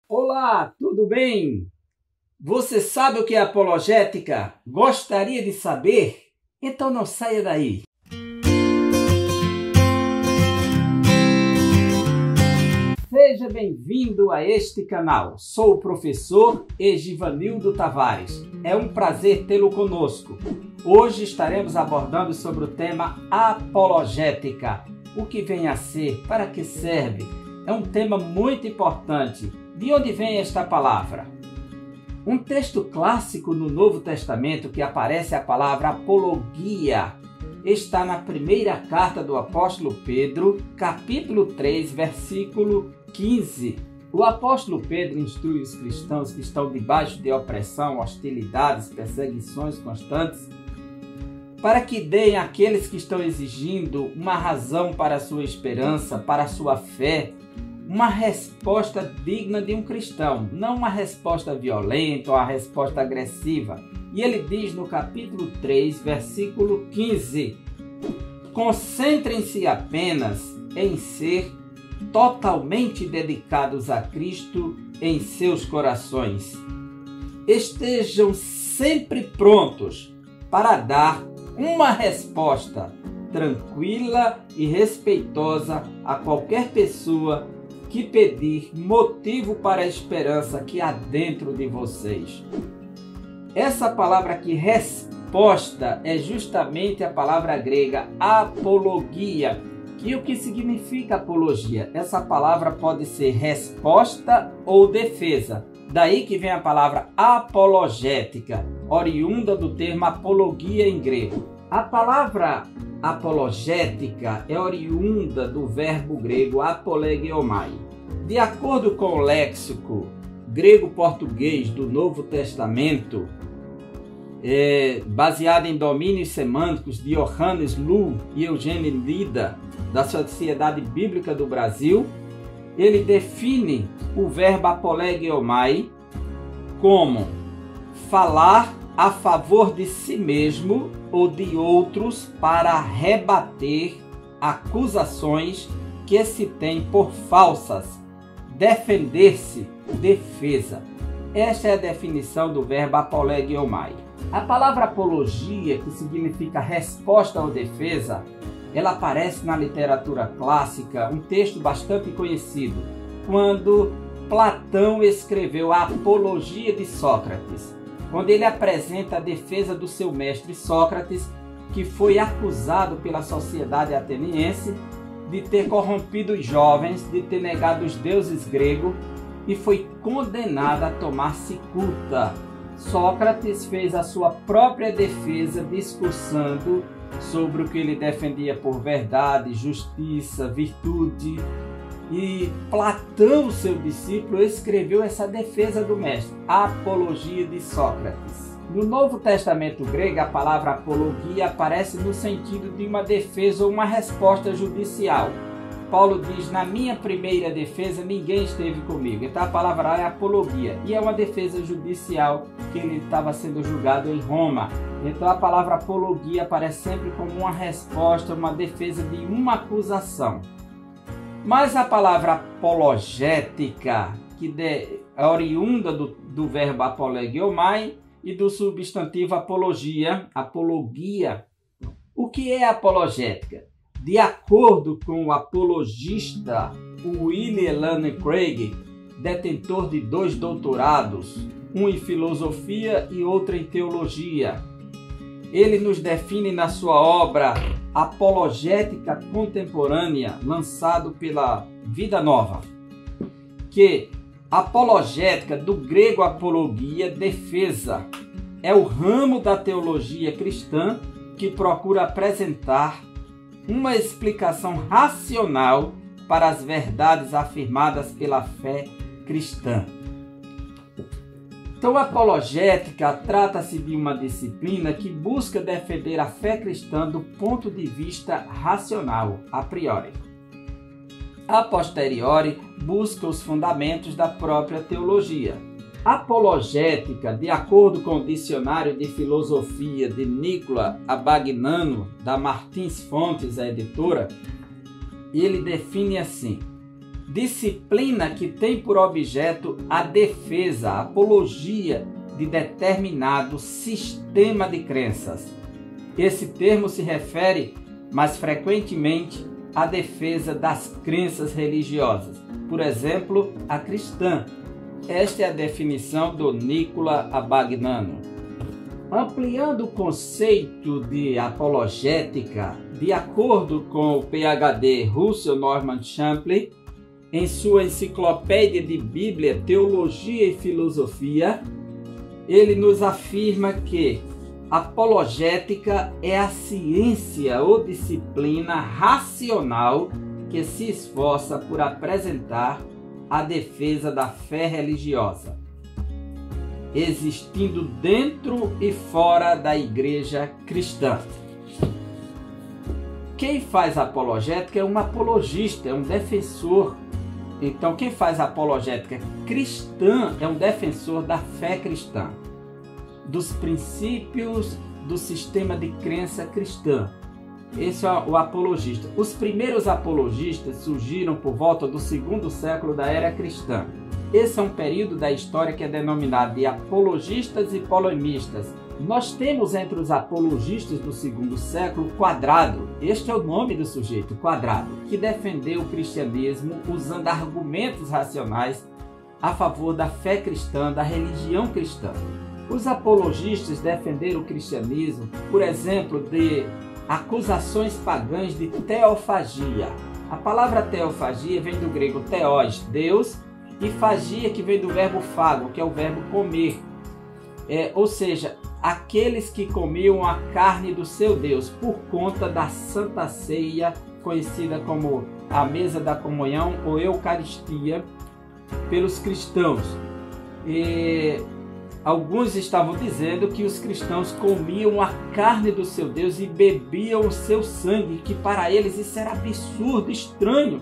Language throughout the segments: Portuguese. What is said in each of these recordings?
Olá, tudo bem? Você sabe o que é apologética? Gostaria de saber? Então não saia daí. Seja bem-vindo a este canal. Sou o professor Egivanildo Tavares. É um prazer tê-lo conosco. Hoje estaremos abordando sobre o tema apologética. O que vem a ser? Para que serve? É um tema muito importante. De onde vem esta palavra? Um texto clássico no Novo Testamento que aparece a palavra apologia está na primeira carta do apóstolo Pedro, capítulo 3, versículo 15. O apóstolo Pedro instrui os cristãos que estão debaixo de opressão, hostilidades, perseguições constantes, para que deem àqueles que estão exigindo uma razão para a sua esperança, para a sua fé, uma resposta digna de um cristão, não uma resposta violenta ou uma resposta agressiva. E ele diz no capítulo 3, versículo 15: concentrem-se apenas em ser totalmente dedicados a Cristo em seus corações. Estejam sempre prontos para dar uma resposta tranquila e respeitosa a qualquer pessoa que pedir motivo para a esperança que há dentro de vocês. Essa palavra aqui, resposta, é justamente a palavra grega apologia. E o que significa apologia? Essa palavra pode ser resposta ou defesa. Daí que vem a palavra apologética, oriunda do termo apologia em grego. A palavra apologética é oriunda do verbo grego apolegiomai. De acordo com o léxico grego-português do Novo Testamento, baseado em domínios semânticos de Johannes Lu e Eugênio Lida, da Sociedade Bíblica do Brasil, ele define o verbo apolegiomai como falar a favor de si mesmo ou de outros para rebater acusações que se tem por falsas, defender-se, defesa. Esta é a definição do verbo apolegiomai. A palavra apologia, que significa resposta ou defesa, ela aparece na literatura clássica, um texto bastante conhecido, quando Platão escreveu a Apologia de Sócrates, onde ele apresenta a defesa do seu mestre Sócrates, que foi acusado pela sociedade ateniense de ter corrompido os jovens, de ter negado os deuses gregos e foi condenado a tomar cicuta. Sócrates fez a sua própria defesa discursando sobre o que ele defendia por verdade, justiça, virtude. E Platão, seu discípulo, escreveu essa defesa do mestre, a Apologia de Sócrates. No Novo Testamento grego, a palavra apologia aparece no sentido de uma defesa ou uma resposta judicial. Paulo diz: na minha primeira defesa ninguém esteve comigo. Então a palavra é apologia e é uma defesa judicial que ele estava sendo julgado em Roma. Então a palavra apologia aparece sempre como uma resposta, uma defesa de uma acusação. Mas a palavra apologética, que é oriunda do verbo apolegiomai e do substantivo apologia, apologia. O que é apologética? De acordo com o apologista William Lane Craig, detentor de 2 doutorados, um em filosofia e outro em teologia, ele nos define na sua obra Apologética Contemporânea, lançado pela Vida Nova, que apologética, do grego apologia, defesa, é o ramo da teologia cristã que procura apresentar uma explicação racional para as verdades afirmadas pela fé cristã. Então, a apologética trata-se de uma disciplina que busca defender a fé cristã do ponto de vista racional, a priori. A posteriori, busca os fundamentos da própria teologia. Apologética, de acordo com o Dicionário de Filosofia de Nicola Abagnano, da Martins Fontes, a editora, ele define assim: disciplina que tem por objeto a defesa, a apologia de determinado sistema de crenças. Esse termo se refere mais frequentemente à defesa das crenças religiosas, por exemplo, a cristã. Esta é a definição do Nicola Abagnano. Ampliando o conceito de apologética, de acordo com o PhD Russell Norman Champlin, em sua enciclopédia de Bíblia, Teologia e Filosofia, ele nos afirma que apologética é a ciência ou disciplina racional que se esforça por apresentar a defesa da fé religiosa, existindo dentro e fora da igreja cristã. Quem faz apologética é um apologista, é um defensor. Então, quem faz apologética cristã é um defensor da fé cristã, dos princípios do sistema de crença cristã. Esse é o apologista. Os primeiros apologistas surgiram por volta do 2º século da era cristã. Esse é um período da história que é denominado de apologistas e polemistas. Nós temos entre os apologistas do 2º século Quadrado, este é o nome do sujeito, Quadrado, que defendeu o cristianismo usando argumentos racionais a favor da fé cristã, da religião cristã. Os apologistas defenderam o cristianismo, por exemplo, de acusações pagãs de teofagia. A palavra teofagia vem do grego theos, Deus, e fagia, que vem do verbo fago, que é o verbo comer. Ou seja, aqueles que comiam a carne do seu Deus por conta da Santa Ceia, conhecida como a mesa da comunhão ou Eucaristia pelos cristãos. E alguns estavam dizendo que os cristãos comiam a carne do seu Deus e bebiam o seu sangue, que para eles isso era absurdo, estranho.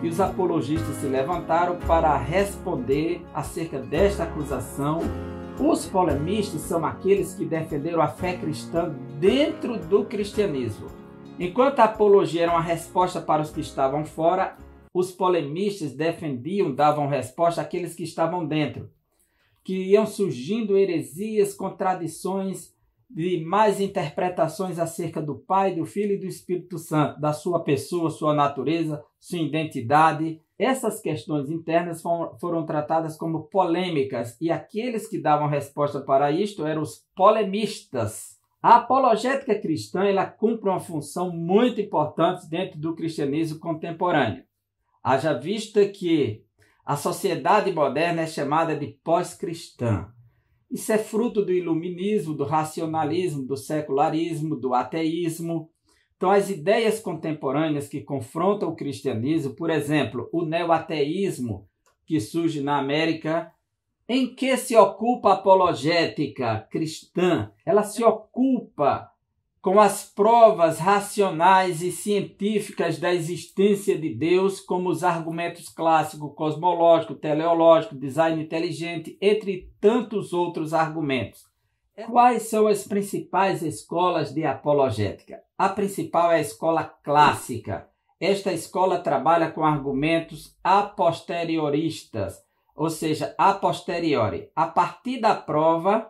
E os apologistas se levantaram para responder acerca desta acusação. Os polemistas são aqueles que defenderam a fé cristã dentro do cristianismo. Enquanto a apologia era uma resposta para os que estavam fora, os polemistas davam resposta àqueles que estavam dentro, que iam surgindo heresias, contradições de mais interpretações acerca do Pai, do Filho e do Espírito Santo, da sua pessoa, sua natureza, sua identidade. Essas questões internas foram tratadas como polêmicas e aqueles que davam resposta para isto eram os polemistas. A apologética cristã ela cumpre uma função muito importante dentro do cristianismo contemporâneo. Haja vista que a sociedade moderna é chamada de pós-cristã. Isso é fruto do iluminismo, do racionalismo, do secularismo, do ateísmo. Então, as ideias contemporâneas que confrontam o cristianismo, por exemplo, o neoateísmo, que surge na América, em que se ocupa a apologética cristã? Ela se ocupa com as provas racionais e científicas da existência de Deus, como os argumentos clássicos, cosmológico, teleológico, design inteligente, entre tantos outros argumentos. Quais são as principais escolas de apologética? A principal é a escola clássica. Esta escola trabalha com argumentos a posterioristas, ou seja, a posteriori. A partir da prova,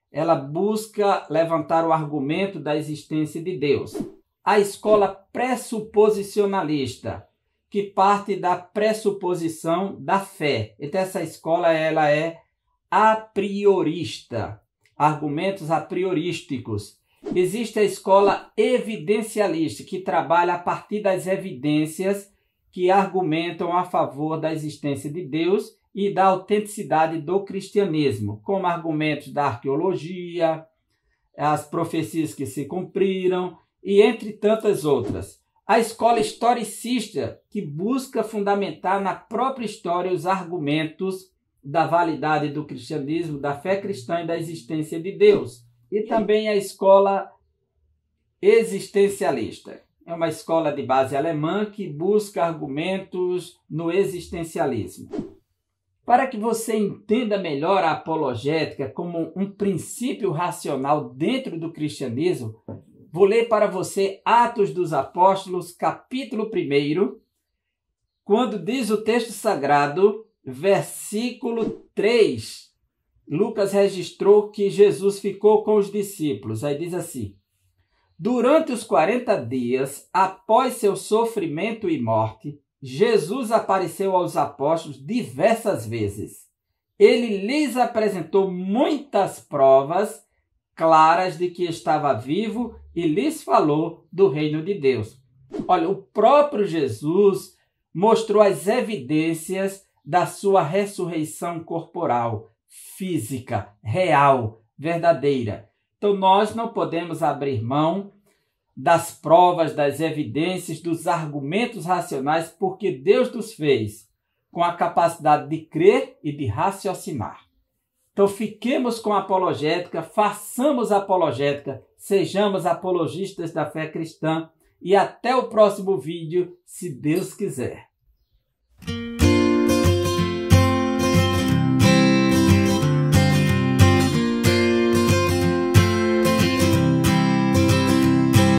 ela busca levantar o argumento da existência de Deus. A escola pressuposicionalista, que parte da pressuposição da fé. Então, essa escola ela é a priorista. Argumentos a priorísticos. Existe a escola evidencialista, que trabalha a partir das evidências que argumentam a favor da existência de Deus e da autenticidade do cristianismo, como argumentos da arqueologia, as profecias que se cumpriram e entre tantas outras. A escola historicista, que busca fundamentar na própria história os argumentos da validade do cristianismo, da fé cristã e da existência de Deus. E também a escola existencialista. É uma escola de base alemã que busca argumentos no existencialismo. Para que você entenda melhor a apologética como um princípio racional dentro do cristianismo, vou ler para você Atos dos Apóstolos, capítulo 1, quando diz o texto sagrado, versículo 3, Lucas registrou que Jesus ficou com os discípulos. Aí diz assim: durante os 40 dias, após seu sofrimento e morte, Jesus apareceu aos apóstolos diversas vezes. Ele lhes apresentou muitas provas claras de que estava vivo e lhes falou do reino de Deus. Olha, o próprio Jesus mostrou as evidências da sua ressurreição corporal, física, real, verdadeira. Então nós não podemos abrir mão das provas, das evidências, dos argumentos racionais, porque Deus nos fez com a capacidade de crer e de raciocinar. Então fiquemos com a apologética, façamos apologética, sejamos apologistas da fé cristã e até o próximo vídeo, se Deus quiser.